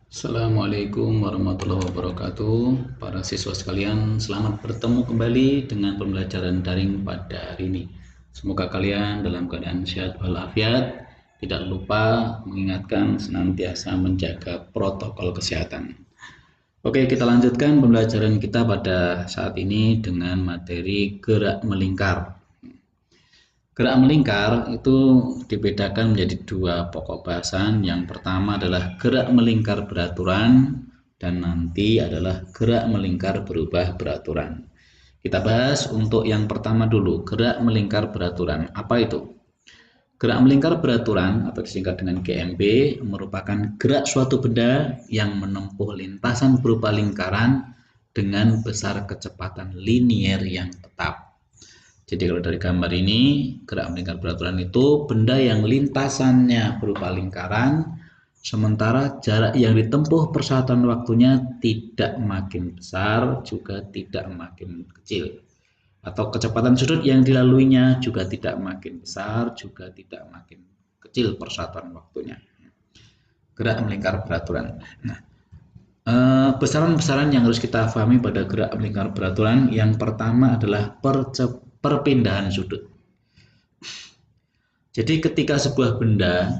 Assalamualaikum warahmatullahi wabarakatuh. Para siswa sekalian, selamat bertemu kembali dengan pembelajaran daring pada hari ini. Semoga kalian dalam keadaan sehat walafiat. Tidak lupa mengingatkan senantiasa menjaga protokol kesehatan. Oke, kita lanjutkan pembelajaran kita pada saat ini dengan materi gerak melingkar. Gerak melingkar itu dibedakan menjadi dua pokok bahasan. Yang pertama adalah gerak melingkar beraturan dan nanti adalah gerak melingkar berubah beraturan. Kita bahas untuk yang pertama dulu, gerak melingkar beraturan. Apa itu? Gerak melingkar beraturan atau disingkat dengan GMB merupakan gerak suatu benda yang menempuh lintasan berupa lingkaran dengan besar kecepatan linier yang tetap. Jadi kalau dari gambar ini, gerak melingkar beraturan itu benda yang lintasannya berupa lingkaran, sementara jarak yang ditempuh per satuan waktunya tidak makin besar, juga tidak makin kecil. Atau kecepatan sudut yang dilaluinya juga tidak makin besar, juga tidak makin kecil per satuan waktunya. Gerak melingkar beraturan. Nah, besaran-besaran yang harus kita pahami pada gerak melingkar beraturan, yang pertama adalah perpindahan sudut. Jadi ketika sebuah benda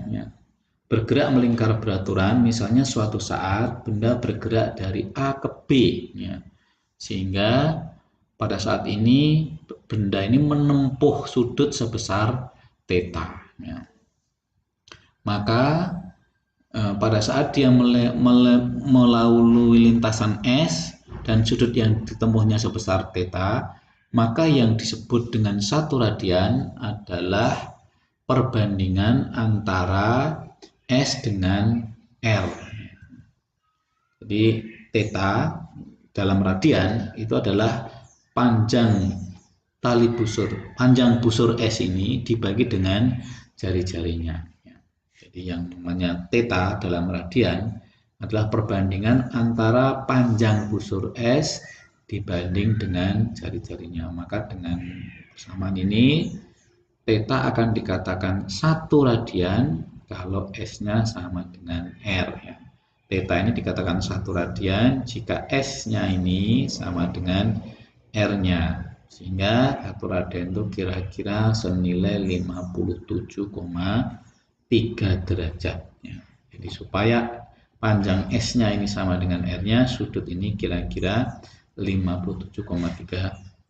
bergerak melingkar beraturan, misalnya suatu saat benda bergerak dari A ke B, sehingga pada saat ini benda ini menempuh sudut sebesar theta. Maka pada saat dia melalui lintasan S dan sudut yang ditempuhnya sebesar theta, maka yang disebut dengan satu radian adalah perbandingan antara S dengan R. Jadi theta dalam radian itu adalah panjang tali busur, panjang busur S ini dibagi dengan jari-jarinya. Jadi yang namanya theta dalam radian adalah perbandingan antara panjang busur S dibanding dengan jari-jarinya. Maka dengan persamaan ini theta akan dikatakan satu radian kalau S-nya sama dengan R. Theta ini dikatakan satu radian jika S-nya ini sama dengan R-nya. Sehingga satu radian itu kira-kira senilai 57,3 derajat. Jadi supaya panjang S-nya ini sama dengan R-nya, sudut ini kira-kira 57,3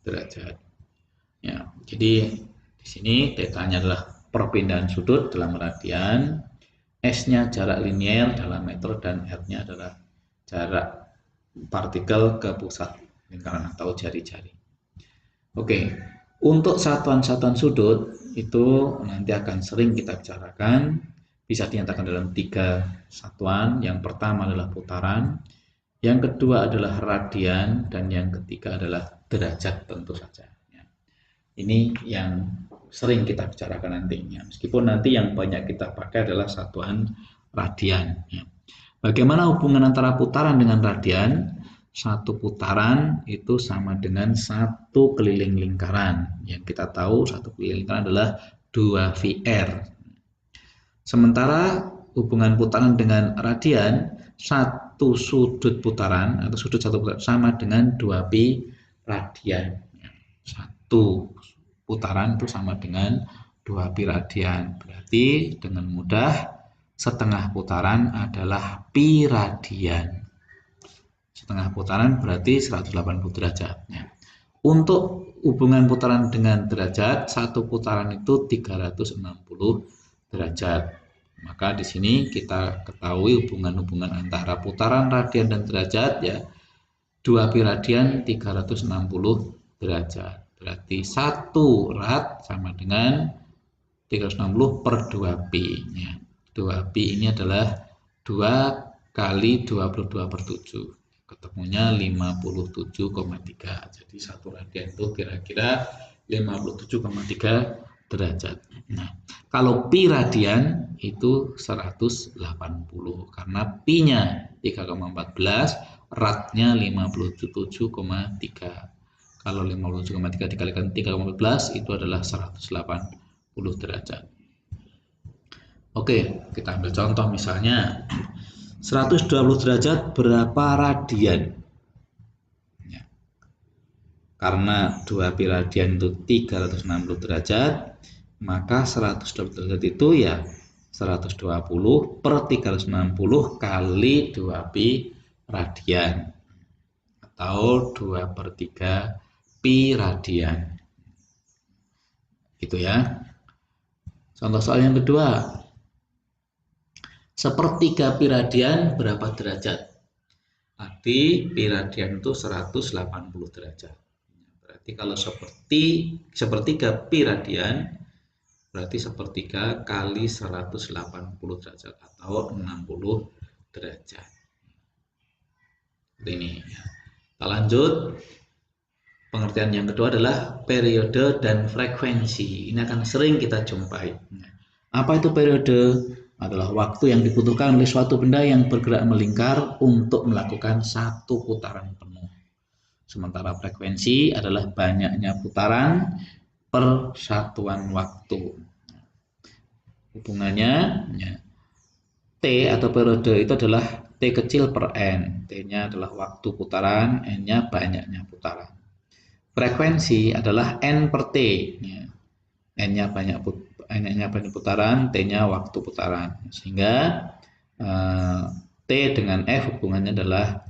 derajat. Jadi di sini theta-nya adalah perpindahan sudut dalam radian, S-nya jarak linier dalam meter, dan R-nya adalah jarak partikel ke pusat lingkaran atau jari-jari. Oke, untuk satuan-satuan sudut itu nanti akan sering kita bicarakan, bisa dinyatakan dalam 3 satuan. Yang pertama adalah putaran, yang kedua adalah radian, dan yang ketiga adalah derajat tentu saja. Ini yang sering kita bicarakan nantinya, meskipun nanti yang banyak kita pakai adalah satuan radian. Bagaimana hubungan antara putaran dengan radian? Satu putaran itu sama dengan satu keliling lingkaran. Yang kita tahu satu keliling lingkaran adalah 2VR. Sementara hubungan putaran dengan radian, satu sudut putaran atau sudut satu putaran sama dengan 2pi radian. Satu putaran itu sama dengan 2pi radian. Berarti dengan mudah setengah putaran adalah pi radian. Setengah putaran berarti 180 derajat. Untuk hubungan putaran dengan derajat, satu putaran itu 360 derajat. Maka di sini kita ketahui hubungan-hubungan antara putaran, radian, dan derajat, 2pi radian 360 derajat. Berarti 1 rad sama dengan 360 per 2pi. 2pi ini adalah 2 kali 22 per 7. Ketemunya 57,3. Jadi 1 radian itu kira-kira 57,3 derajat. Nah, kalau pi radian itu 180 karena pi-nya 3,14, radnya 57,3. Kalau 57,3 dikalikan 3,14 itu adalah 180 derajat. Oke, kita ambil contoh misalnya 120 derajat berapa radian? Ya. Karena 2pi radian itu 360 derajat, maka 120 derajat itu ya 120 per 360 kali 2pi radian, atau 2/3 pi radian. Gitu ya. Contoh soal yang kedua. Sepertiga pi radian berapa derajat? Arti pi radian itu 180 derajat. Berarti kalau sepertiga pi radian, berarti sepertiga kali 180 derajat atau 60 derajat. Ini. Kita lanjut. Pengertian yang kedua adalah periode dan frekuensi. Ini akan sering kita jumpai. Apa itu periode? Adalah waktu yang dibutuhkan oleh suatu benda yang bergerak melingkar untuk melakukan satu putaran penuh. Sementara frekuensi adalah banyaknya putaran per satuan waktu. Hubungannya T atau periode itu adalah T kecil per N. T-nya adalah waktu putaran, N-nya banyaknya putaran. Frekuensi adalah N per T. N-nya banyak putaran, T-nya waktu putaran. Sehingga T dengan F hubungannya adalah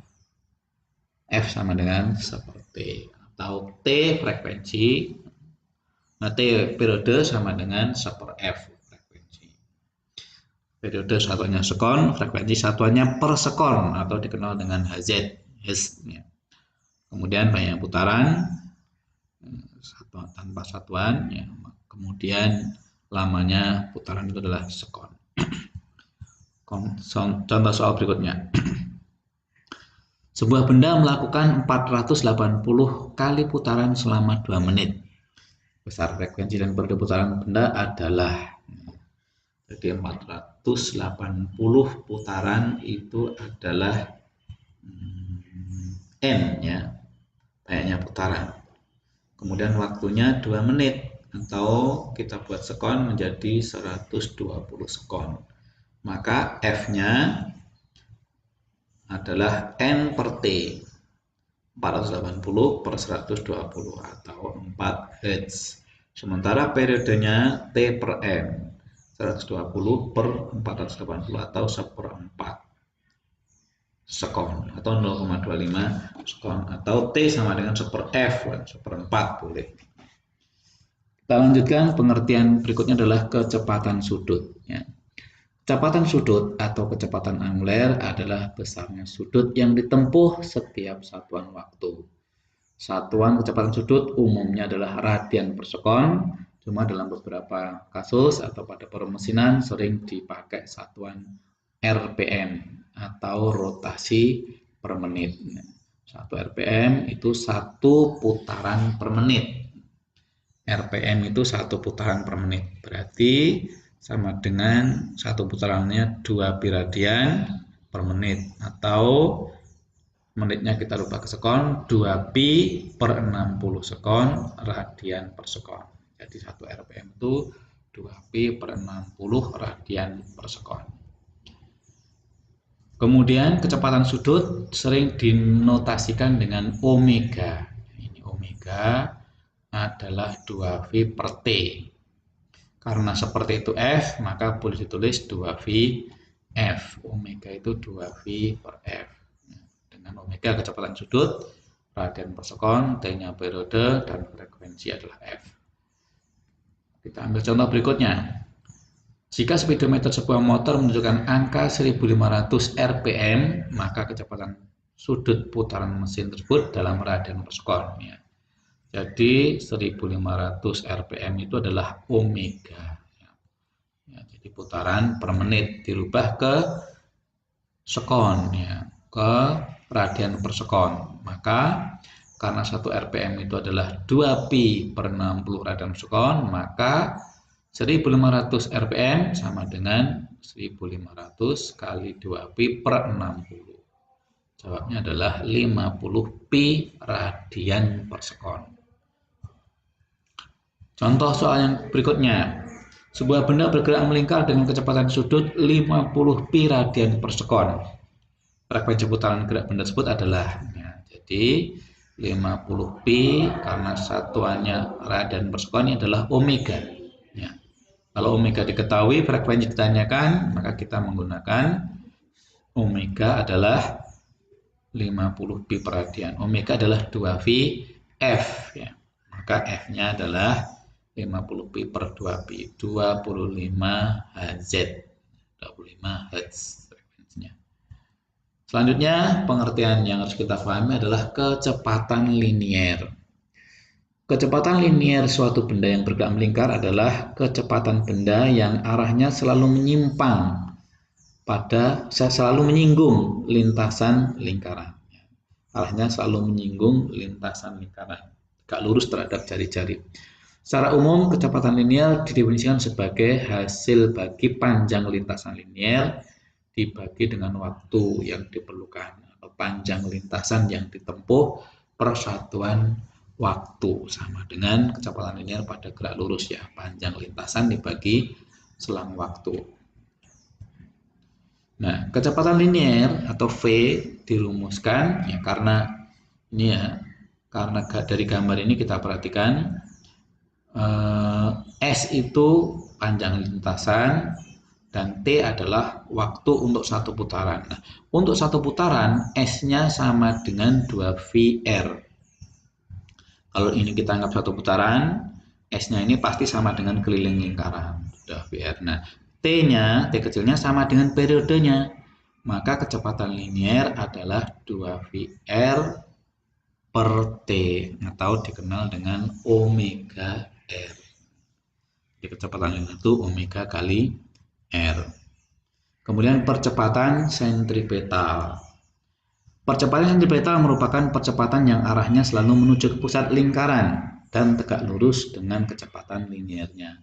F sama dengan seperti, atau T frekuensi, T periode sama dengan seper F frekuensi. Periode satuannya sekon, frekuensi satuannya per sekon atau dikenal dengan Hz. Kemudian banyak putaran tanpa satuan, ya. Kemudian lamanya putaran itu adalah sekon. Contoh soal berikutnya. Sebuah benda melakukan 480 kali putaran selama 2 menit. Besar frekuensi dan periode putaran benda adalah, jadi 480 putaran itu adalah N, ya, banyaknya putaran. Kemudian waktunya 2 menit, atau kita buat sekon menjadi 120 sekon. Maka F-nya adalah N per T, 480 per 120 atau 4 Hz. Sementara periodenya T per M, 120 per 480 atau 1/4 sekon atau 0,25 sekon, atau T sama dengan 1/F, 1/4 boleh. Kita lanjutkan. Pengertian berikutnya adalah kecepatan sudut, ya. Kecepatan sudut atau kecepatan anguler adalah besarnya sudut yang ditempuh setiap satuan waktu. Satuan kecepatan sudut umumnya adalah radian per sekon, cuma dalam beberapa kasus atau pada permesinan sering dipakai satuan RPM atau rotasi per menit. 1 RPM itu 1 putaran per menit. RPM itu 1 putaran per menit. Berarti sama dengan 1 putarannya 2 pi radian per menit, atau menitnya kita rubah ke sekon, 2 pi per 60 sekon radian per sekon. Jadi 1 RPM itu 2 pi per 60 radian per sekon. Kemudian kecepatan sudut sering dinotasikan dengan omega. Ini omega adalah 2V per T. Karena seperti itu F, maka boleh ditulis 2V F. Omega itu 2V per F. Dengan omega kecepatan sudut, radian per sekon, T-nya periode, dan frekuensi adalah F. Kita ambil contoh berikutnya. Jika speedometer sebuah motor menunjukkan angka 1500 rpm, maka kecepatan sudut putaran mesin tersebut dalam radian per sekon. Ya. Jadi 1500 rpm itu adalah omega. Ya, jadi putaran per menit dirubah ke sekon, ya, ke radian per sekon. Maka karena 1 rpm itu adalah 2 pi per 60 radian per sekon, maka 1500 rpm sama dengan 1500 kali 2 pi per 60. Jawabnya adalah 50 pi radian per sekon. Contoh soal yang berikutnya. Sebuah benda bergerak melingkar dengan kecepatan sudut 50 pi radian per sekon. frekuensi putaran gerak benda tersebut adalah, ya, jadi 50 pi karena satuannya radian per sekon ini adalah omega. Ya. Kalau omega diketahui, frekuensi ditanyakan, maka kita menggunakan omega adalah 50 pi per radian. Omega adalah 2 pi F, ya. Maka F-nya adalah 50 pi per 2 pi, 25 Hz. 25 Hz frekuensinya. Selanjutnya, pengertian yang harus kita pahami adalah kecepatan linier. Kecepatan linier suatu benda yang bergerak melingkar adalah kecepatan benda yang arahnya selalu menyimpang selalu menyinggung lintasan lingkaran. Arahnya selalu menyinggung lintasan lingkaran, tegak lurus terhadap jari-jari. Secara umum, kecepatan linier didefinisikan sebagai hasil bagi panjang lintasan linier dibagi dengan waktu yang diperlukan, atau panjang lintasan yang ditempuh per satuan waktu, sama dengan kecepatan linier pada gerak lurus, ya, panjang lintasan dibagi selang waktu. Nah, kecepatan linier atau V dirumuskan, ya, karena ini, ya, karena dari gambar ini kita perhatikan S itu panjang lintasan dan T adalah waktu untuk satu putaran. Nah, untuk satu putaran S-nya sama dengan 2VR. Kalau ini kita anggap satu putaran, S-nya ini pasti sama dengan keliling lingkaran, 2VR. Nah, T kecilnya sama dengan periodenya. Maka kecepatan linier adalah 2VR per T, atau dikenal dengan omega R. Jadi kecepatan linier itu omega kali R. Kemudian percepatan sentripetal. Percepatan sentripetal merupakan percepatan yang arahnya selalu menuju ke pusat lingkaran dan tegak lurus dengan kecepatan liniernya.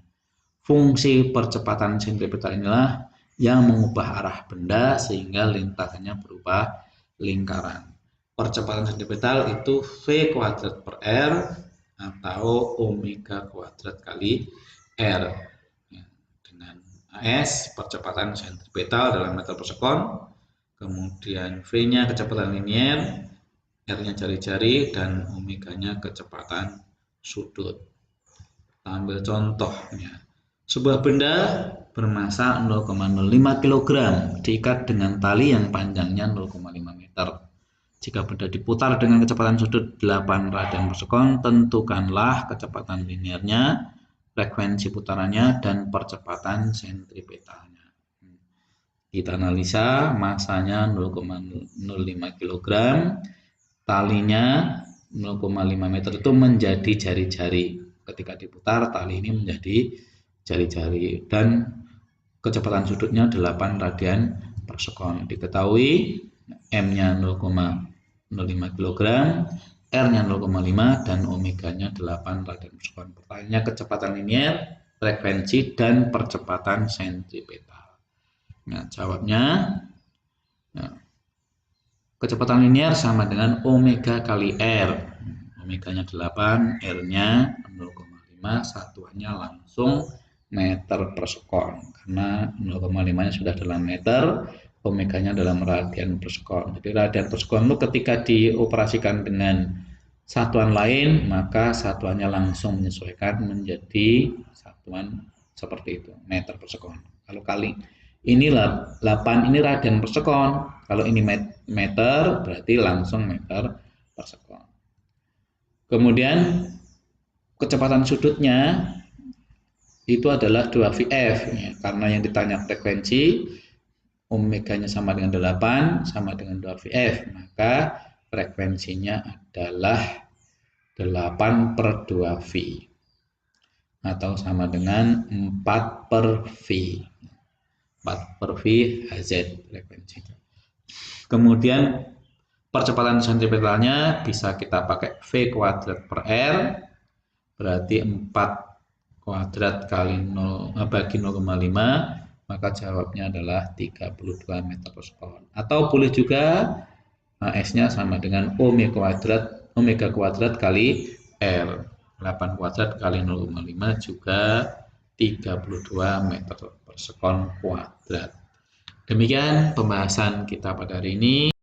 Fungsi percepatan sentripetal inilah yang mengubah arah benda sehingga lintasannya berubah lingkaran. Percepatan sentripetal itu V kuadrat per R atau omega kuadrat kali R. Dengan AS percepatan sentripetal dalam meter per sekon, kemudian V-nya kecepatan linier, R-nya jari-jari, dan omeganya kecepatan sudut. Kita ambil contohnya. Sebuah benda bermasa 0,05 kg diikat dengan tali yang panjangnya 0,5 meter. Jika benda diputar dengan kecepatan sudut 8 radian per sekon, tentukanlah kecepatan liniernya, frekuensi putarannya, dan percepatan sentripetalnya. Kita analisa, masanya 0,05 kg, talinya 0,5 meter itu menjadi jari-jari. Ketika diputar, tali ini menjadi jari-jari, dan kecepatan sudutnya 8 radian per sekon. Diketahui M-nya 0,05 kg, R-nya 0,5, dan omeganya 8 radian per sekon. Pertanyaannya kecepatan linier, frekuensi, dan percepatan sentripetal. Nah, jawabnya, nah, kecepatan linier sama dengan omega kali R. Omeganya 8, R-nya 0,5, satuannya langsung meter per sekon, karena 0,5 nya sudah dalam meter, omeganya dalam radian per sekon. Jadi radian per sekon itu ketika dioperasikan dengan satuan lain, maka satuannya langsung menyesuaikan menjadi satuan seperti itu, meter per sekon. Kalau kali ini 8 ini radian per sekon, kalau ini meter berarti langsung meter per sekon. Kemudian kecepatan sudutnya itu adalah 2VF, ya, karena yang ditanya frekuensi, omeganya sama dengan 8, sama dengan 2VF, maka frekuensinya adalah 8 per 2V, atau sama dengan 4 per V. 4 per V Hz frekuensinya. Kemudian percepatan sentripetalnya bisa kita pakai V kuadrat per R, berarti 4 kuadrat kali 0 bagi 0,5, maka jawabnya adalah 32 meter per sekon. Atau boleh juga S-nya sama dengan omega kuadrat kali R. 8 kuadrat kali 0,5 juga 32 meter per sekon kuadrat. Demikian pembahasan kita pada hari ini.